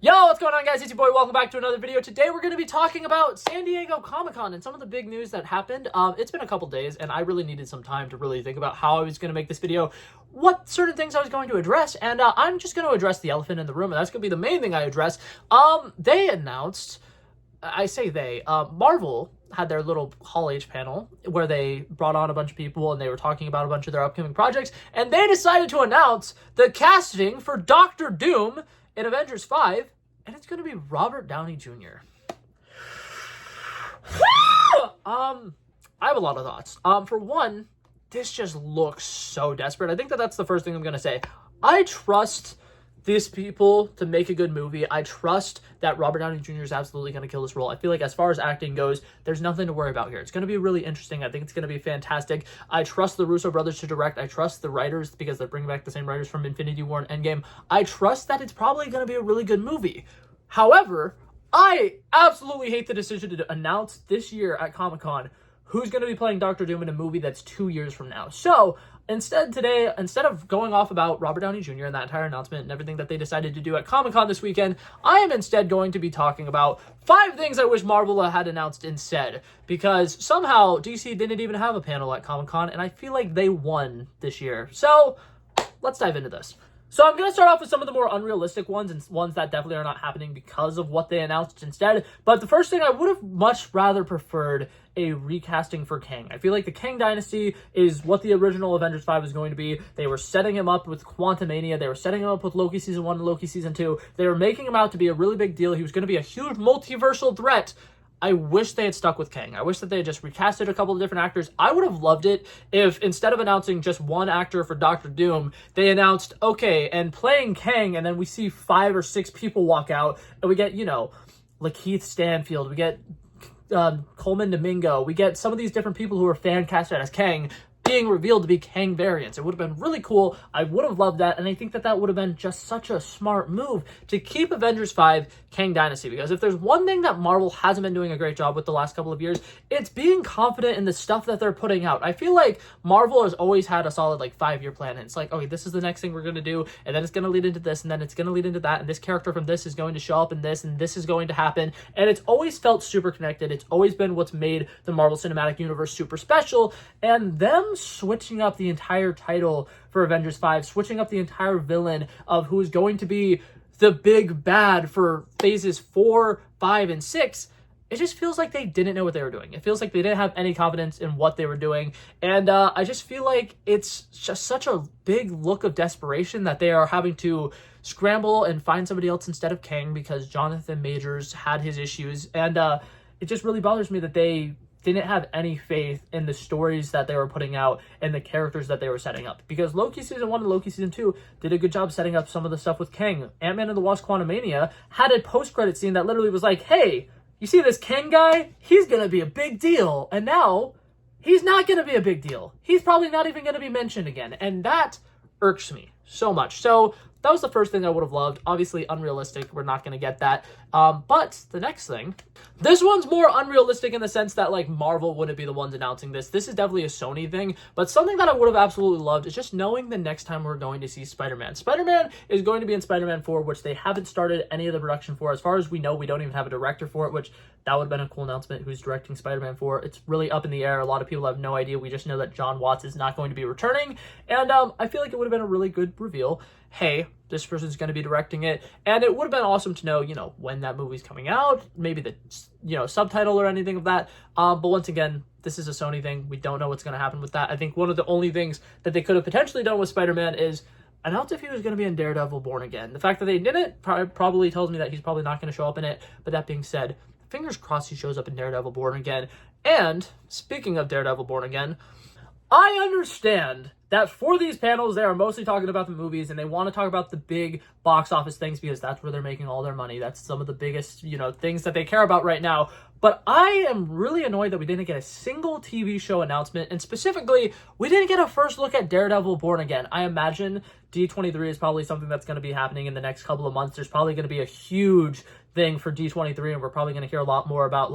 Yo, what's going on, guys? It's your boy. Welcome back to another video. Today we're going to be talking about San Diego Comic-Con and some of the big news that happened. It's been a couple days and I really needed some time to really think about how I was going to make this video, what certain things I was going to address, and I'm just going to address the elephant in the room, and that's going to be the main thing I address. They announced, Marvel had their little Hall H panel where they brought on a bunch of people and they were talking about a bunch of their upcoming projects, and they decided to announce the casting for Doctor Doom in Avengers 5, and it's going to be Robert Downey Jr. I have a lot of thoughts. For one, this just looks so desperate. I think that's the first thing I'm going to say. I trust these people to make a good movie. I trust that Robert Downey Jr. is absolutely going to kill this role. I feel like as far as acting goes, there's nothing to worry about here. It's going to be really interesting. I think it's going to be fantastic. I trust the Russo brothers to direct. I trust the writers because they're bringing back the same writers from Infinity War and Endgame. I trust that it's probably going to be a really good movie. However, I absolutely hate the decision to announce this year at Comic-Con who's going to be playing Doctor Doom in a movie that's 2 years from now. So instead of going off about Robert Downey Jr. and that entire announcement and everything that they decided to do at Comic-Con this weekend, I am instead going to be talking about 5 things I wish Marvel had announced instead, because somehow DC didn't even have a panel at Comic-Con, and I feel like they won this year. So let's dive into this. So I'm going to start off with some of the more unrealistic ones and ones that definitely are not happening because of what they announced instead. But the first thing, I would have much rather preferred a recasting for Kang. I feel like the Kang Dynasty is what the original Avengers 5 was going to be. They were setting him up with Quantumania. They were setting him up with Loki Season 1 and Loki Season 2. They were making him out to be a really big deal. He was going to be a huge multiversal threat. I wish they had stuck with Kang. I wish that they had just recasted a couple of different actors. I would have loved it if instead of announcing just one actor for Doctor Doom, they announced, okay, and playing Kang, and then we see 5 or 6 people walk out, and we get, Lakeith Stanfield, we get Coleman Domingo, we get some of these different people who are fan casted as Kang being revealed to be Kang variants. It would have been really cool. I would have loved that, and I think that would have been just such a smart move to keep Avengers 5 Kang Dynasty, because if there's one thing that Marvel hasn't been doing a great job with the last couple of years, it's being confident in the stuff that they're putting out. I feel like Marvel has always had a solid 5-year plan, and it's like, okay, this is the next thing we're going to do, and then it's going to lead into this, and then it's going to lead into that, and this character from this is going to show up in this, and this is going to happen, and it's always felt super connected. It's always been what's made the Marvel Cinematic Universe super special, and them switching up the entire title for Avengers 5, switching up the entire villain of who is going to be the big bad for phases 4, 5, and 6, it just feels like they didn't know what they were doing. It feels like they didn't have any confidence in what they were doing, and I just feel like it's just such a big look of desperation that they are having to scramble and find somebody else instead of Kang because Jonathan Majors had his issues, and it just really bothers me that they didn't have any faith in the stories that they were putting out and the characters that they were setting up. Because Loki Season 1 and Loki Season 2 did a good job setting up some of the stuff with Kang. Ant-Man and the Wasp: Quantumania had a post-credit scene that literally was like, hey, you see this Kang guy? He's going to be a big deal. And now, he's not going to be a big deal. He's probably not even going to be mentioned again. And that irks me so much. So that was the first thing I would have loved. Obviously unrealistic. We're not going to get that. But the next thing, this one's more unrealistic in the sense that Marvel wouldn't be the ones announcing this. This is definitely a Sony thing. But something that I would have absolutely loved is just knowing the next time we're going to see Spider-Man. Spider-Man is going to be in Spider-Man 4, which they haven't started any of the production for. As far as we know, we don't even have a director for it, which that would have been a cool announcement. Who's directing Spider-Man 4? It's really up in the air. A lot of people have no idea. We just know that John Watts is not going to be returning. And I feel like it would have been a really good reveal. Hey, this person's going to be directing it. And it would have been awesome to know, when that movie's coming out, maybe the, subtitle or anything of that. But once again, this is a Sony thing. We don't know what's going to happen with that. I think one of the only things that they could have potentially done with Spider-Man is announce if he was going to be in Daredevil Born Again. The fact that they didn't probably tells me that he's probably not going to show up in it. But that being said, fingers crossed he shows up in Daredevil Born Again. And speaking of Daredevil Born Again, I understand that for these panels, they are mostly talking about the movies and they want to talk about the big box office things because that's where they're making all their money. That's some of the biggest, things that they care about right now. But I am really annoyed that we didn't get a single TV show announcement, and specifically, we didn't get a first look at Daredevil Born Again. I imagine D23 is probably something that's going to be happening in the next couple of months. There's probably going to be a huge thing for D23, and we're probably going to hear a lot more about,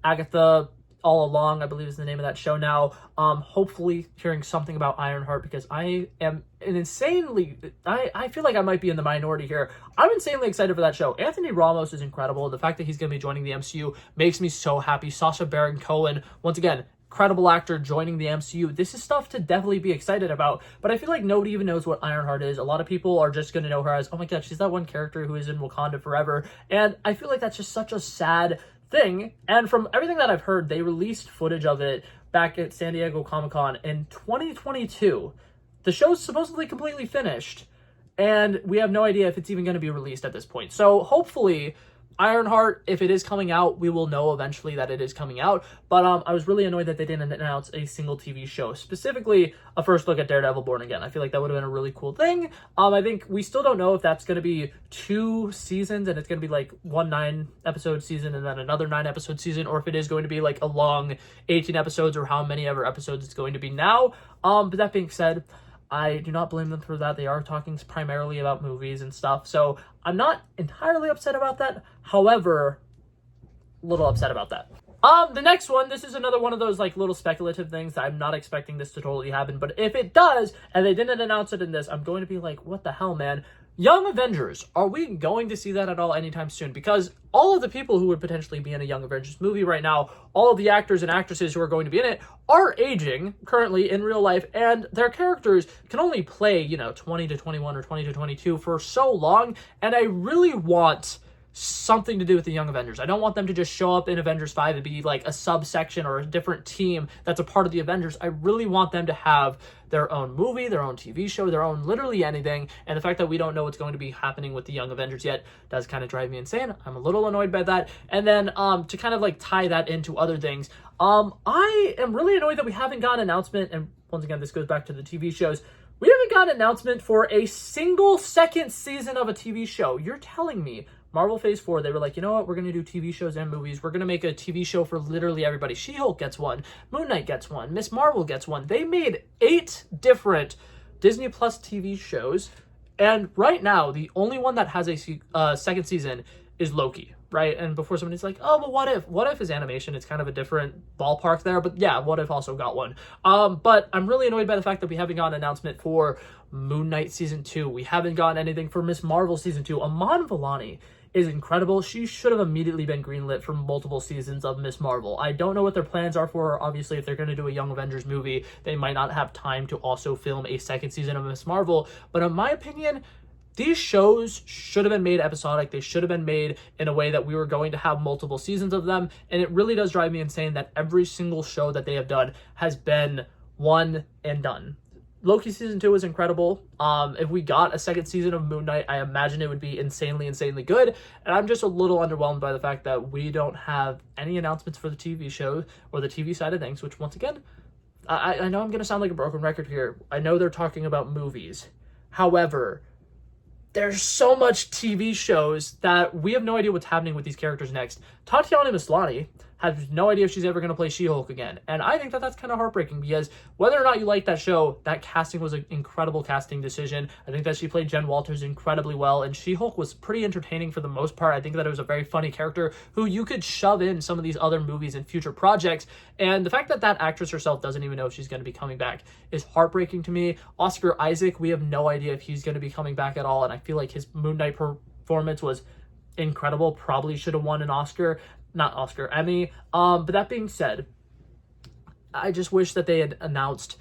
Agatha All Along, I believe is the name of that show now. Hopefully hearing something about Ironheart, because I am an insanely, I feel like I might be in the minority here. I'm insanely excited for that show. Anthony Ramos is incredible. The fact that he's going to be joining the MCU makes me so happy. Sacha Baron Cohen, once again, incredible actor joining the MCU. This is stuff to definitely be excited about, but I feel like nobody even knows what Ironheart is. A lot of people are just going to know her as, oh my god, she's that one character who is in Wakanda forever, and I feel like that's just such a sad thing. And from everything that I've heard, they released footage of it back at San Diego Comic-Con in 2022. The show's supposedly completely finished, and we have no idea if it's even going to be released at this point. So hopefully Ironheart, if it is coming out, we will know eventually that it is coming out. But I was really annoyed that they didn't announce a single TV show, specifically a first look at Daredevil Born Again. I feel like that would have been a really cool thing. I think we still don't know if that's going to be 2 seasons and it's going to be like one 9-episode season and then another 9-episode season, or if it is going to be like a long 18 episodes or how many ever episodes it's going to be now. But that being said, I do not blame them for that. They are talking primarily about movies and stuff, so I'm not entirely upset about that. However, a little upset about that. The next one, this is another one of those like little speculative things that I'm not expecting this to totally happen, but if it does, and they didn't announce it in this, I'm going to be like, what the hell, man? Young Avengers, are we going to see that at all anytime soon? Because all of the people who would potentially be in a Young Avengers movie right now, all of the actors and actresses who are going to be in it are aging currently in real life, and their characters can only play, 20 to 21 or 20 to 22 for so long, and I really want something to do with the Young Avengers. I don't want them to just show up in Avengers 5 and be like a subsection or a different team that's a part of the Avengers. I really want them to have their own movie, their own TV show, their own literally anything. And the fact that we don't know what's going to be happening with the Young Avengers yet does kind of drive me insane. I'm a little annoyed by that. And then to kind of like tie that into other things, I am really annoyed that we haven't got an announcement. And once again, this goes back to the TV shows. We haven't got an announcement for a single second season of a TV show. You're telling me Marvel Phase 4, they were like, you know what, we're going to do TV shows and movies. We're going to make a TV show for literally everybody. She-Hulk gets one. Moon Knight gets one. Miss Marvel gets one. They made 8 different Disney Plus TV shows. And right now, the only one that has a second season is Loki, right? And before somebody's like, oh, but what if? What if is animation? It's kind of a different ballpark there. But yeah, What If also got one. But I'm really annoyed by the fact that we haven't got an announcement for Moon Knight Season 2. We haven't gotten anything for Miss Marvel Season 2. Amon Villani is incredible. She should have immediately been greenlit for multiple seasons of Miss Marvel. I don't know what their plans are for her. Obviously, if they're going to do a Young Avengers movie, they might not have time to also film a second season of Miss Marvel. But in my opinion, these shows should have been made episodic. They should have been made in a way that we were going to have multiple seasons of them. And it really does drive me insane that every single show that they have done has been one and done. Loki Season 2 is incredible. If we got a second season of Moon Knight, I imagine it would be insanely good. And I'm just a little underwhelmed by the fact that we don't have any announcements for the TV show or the TV side of things, which once again, I know I'm going to sound like a broken record here. I know they're talking about movies. However, there's so much TV shows that we have no idea what's happening with these characters next. Tatiana Maslany has no idea if she's ever going to play She-Hulk again. And I think that that's kind of heartbreaking because whether or not you like that show, that casting was an incredible casting decision. I think that she played Jen Walters incredibly well, and She-Hulk was pretty entertaining for the most part. I think that it was a very funny character who you could shove in some of these other movies and future projects. And the fact that that actress herself doesn't even know if she's going to be coming back is heartbreaking to me. Oscar Isaac, we have no idea if he's going to be coming back at all, and I feel like his Moon Knight performance was incredible. Probably should have won an Emmy. But that being said, I just wish that they had announced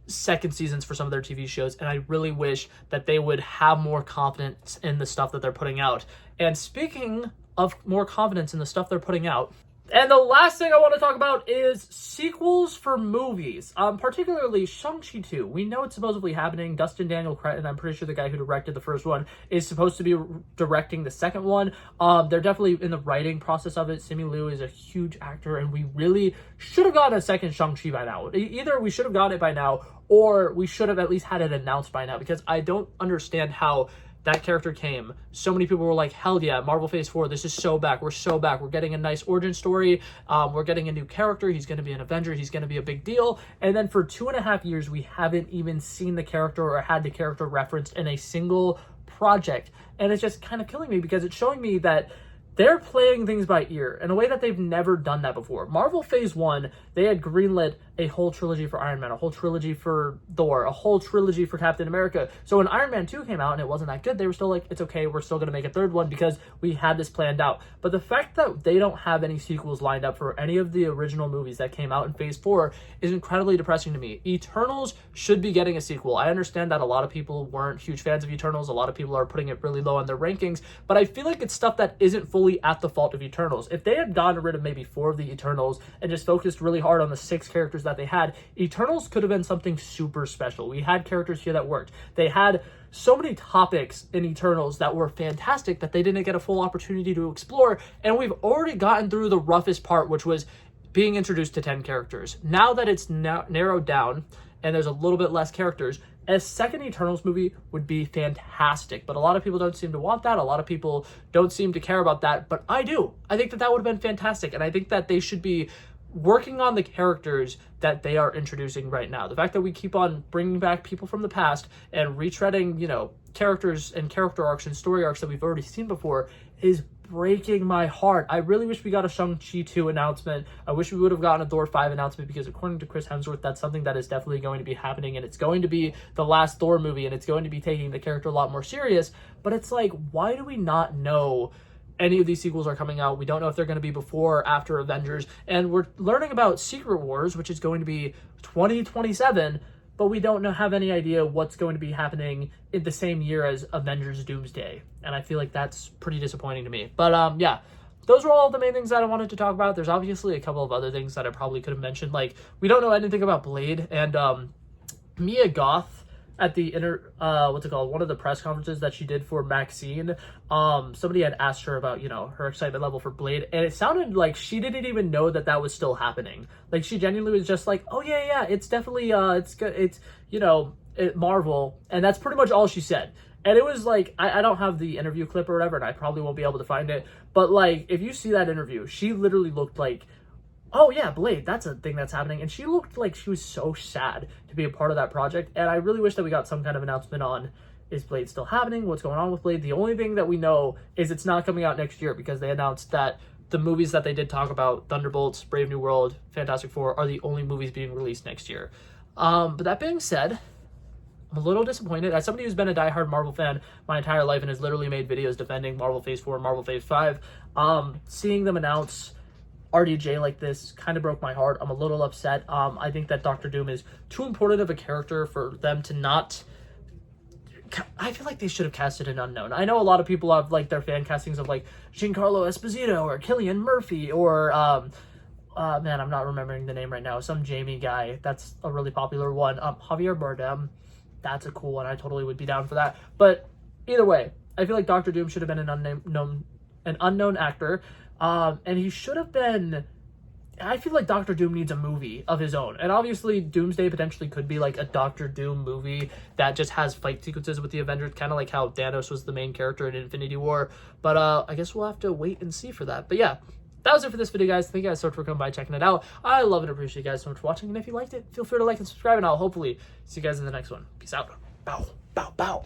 second seasons for some of their TV shows, and I really wish that they would have more confidence in the stuff that they're putting out. And speaking of more confidence in the stuff they're putting out, and the last thing I want to talk about is sequels for movies, particularly Shang-Chi 2. We know it's supposedly happening. Dustin Daniel Cretton, I'm pretty sure the guy who directed the first one, is supposed to be directing the second one. They're definitely in the writing process of it. Simu Liu is a huge actor, and we really should have gotten a second Shang-Chi by now. Either we should have gotten it by now, or we should have at least had it announced by now, because I don't understand how that character came. So many people were like, hell yeah, Marvel Phase 4, this is so back. We're so back. We're getting a nice origin story. We're getting a new character. He's going to be an Avenger. He's going to be a big deal. And then for 2.5 years, we haven't even seen the character or had the character referenced in a single project. And it's just kind of killing me because it's showing me that they're playing things by ear in a way that they've never done that before. Marvel Phase 1, they had greenlit a whole trilogy for Iron Man, a whole trilogy for Thor, a whole trilogy for Captain America. So when Iron Man 2 came out and it wasn't that good, they were still like, it's okay, we're still going to make a third one because we had this planned out. But the fact that they don't have any sequels lined up for any of the original movies that came out in Phase 4 is incredibly depressing to me. Eternals should be getting a sequel. I understand that a lot of people weren't huge fans of Eternals. A lot of people are putting it really low on their rankings, but I feel like it's stuff that isn't fully at the fault of Eternals. If they had gotten rid of maybe 4 of the Eternals and just focused really hard on the 6 characters that they had, Eternals could have been something super special. We had characters here that worked. They had so many topics in Eternals that were fantastic that they didn't get a full opportunity to explore, and we've already gotten through the roughest part, which was being introduced to 10 characters. Now that it's narrowed down and there's a little bit less characters, a second Eternals movie would be fantastic, but a lot of people don't seem to want that. A lot of people don't seem to care about that, but I do. I think that that would have been fantastic, and I think that they should be working on the characters that they are introducing right now. The fact that we keep on bringing back people from the past and retreading, you know, characters and character arcs and story arcs that we've already seen before is breaking my heart. I really wish we got a Shang-Chi 2 announcement. I wish we would have gotten a Thor 5 announcement, because according to Chris Hemsworth, that's something that is definitely going to be happening, and it's going to be the last Thor movie, and it's going to be taking the character a lot more serious. But it's like, why do we not know any of these sequels are coming out? We don't know if they're going to be before or after Avengers, and we're learning about Secret Wars, which is going to be 2027, but we don't have any idea what's going to be happening in the same year as Avengers Doomsday, and I feel like that's pretty disappointing to me. But yeah, those are all the main things that I wanted to talk about. There's obviously a couple of other things that I probably could have mentioned, like we don't know anything about Blade, and Mia Goth at the one of the press conferences that she did for Maxine, somebody had asked her about, you know, her excitement level for Blade, and it sounded like she didn't even know that that was still happening. Like, she genuinely was just like, oh yeah, it's definitely it's good, it's, you know, Marvel, and that's pretty much all she said. And it was like, I don't have the interview clip or whatever, and I probably won't be able to find it, but like, if you see that interview, she literally looked like, oh yeah, Blade, that's a thing that's happening. And she looked like she was so sad to be a part of that project. And I really wish that we got some kind of announcement on, is Blade still happening? What's going on with Blade? The only thing that we know is it's not coming out next year, because they announced that the movies that they did talk about, Thunderbolts, Brave New World, Fantastic Four, are the only movies being released next year. But that being said, I'm a little disappointed. As somebody who's been a diehard Marvel fan my entire life and has literally made videos defending Marvel Phase 4 and Marvel Phase 5, seeing them announce RDJ like this kind of broke my heart. I'm a little upset. I think that Doctor Doom is too important of a character for them to not... I feel like they should have casted an unknown. I know a lot of people have like their fan castings of like Giancarlo Esposito or Cillian Murphy or man, I'm not remembering the name right now, some Jamie guy. That's a really popular one. Javier Bardem, that's a cool one. I totally would be down for that. But either way, I feel like Doctor Doom should have been an unknown actor. And he should have been... I feel like Doctor Doom needs a movie of his own. And obviously, Doomsday potentially could be like a Doctor Doom movie that just has fight sequences with the Avengers, kind of like how Thanos was the main character in Infinity War. But I guess we'll have to wait and see for that. But yeah, that was it for this video, guys. Thank you guys so much for coming by, checking it out. I love and appreciate you guys so much for watching. And if you liked it, feel free to like and subscribe. And I'll hopefully see you guys in the next one. Peace out. Bow, bow, bow.